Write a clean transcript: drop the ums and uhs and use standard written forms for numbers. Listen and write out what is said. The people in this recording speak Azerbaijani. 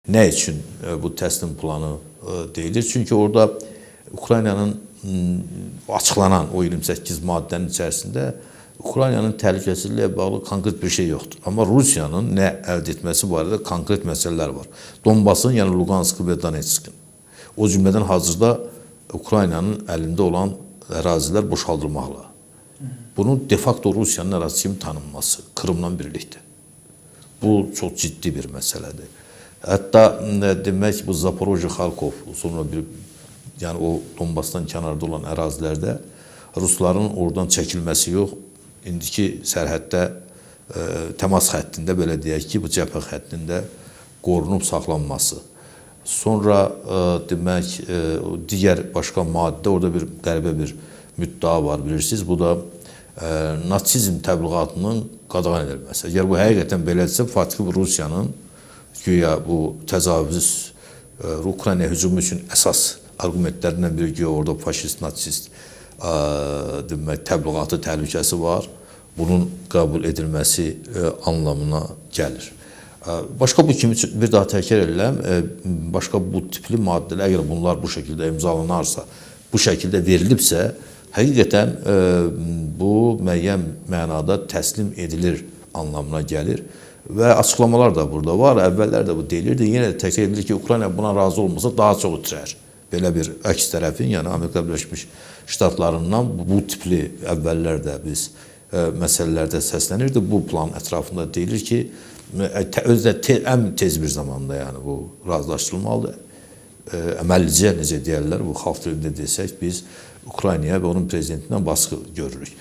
Ne için bu təslim planı deyilir? Çünki orada Ukraynanın açıklanan o 28 maddənin içərisində Ukraynanın təhlükəsizliyə bağlı konkret bir şey yoxdur. Amma Rusiyanın nə əldə etməsi barədə konkret məsələlər var. Donbasın, yəni Luganskı və Donetskin. O cümlədən hazırda Ukraynanın əlində olan ərazilər boşaldılmaqla. Bunun de facto Rusiyanın ərazisi kimi tanınması, Krımla birlikdə. Bu çox ciddi bir məsələdir. Hətta demək bu Zaporojye, Kharkov, sonra yəni o Donbasdan kənarda olan ərazilərdə Rusların oradan çəkilməsi yox, indiki sərhəddə təmas xəttində belə deyək ki, bu cəbhə xəttində qorunub saxlanması. Sonra demək digər başqa maddə, orada bir qəribə bir müddəa var, bilirsiniz. Bu da natsizm təbliğatının qadağan edilməsi. Əgər bu həqiqətən belədirsə, faktiki Rusiyanın güya bu təcavüz Ukraynaya hücumu üçün əsas argumentlərindən biri güya orada faşist, natsist demək təbliğatı təhlükəsi var. Bunun qəbul edilməsi anlamına gəlir. Başqa bu kimi bir daha təkrar edirəm, başqa bu tipli maddələr, əgər bunlar bu şəkildə imzalanarsa, bu şəkildə verilibsə, həqiqətən bu müəyyən mənada təslim edilir anlamına gəlir. Və açıqlamalar da burada var. Əvvəllər də bu deyilirdi. Yenə də təkrar edilir ki, Ukrayna buna razı olmasa daha çox itirər. Belə bir əks tərəfin, yəni Amerika Birləşmiş Ştatlarından bu tipli əvvəllər də biz məsələlərdə səslənirdi. Bu plan ətrafında deyilir ki, özdə ən tez bir zamanda yəni bu razılaşdırılmalıdır. Əməllicə necə deyərlər, bu xalq dilində desək, biz Ukraynaya və onun prezidentindən baskı görürük.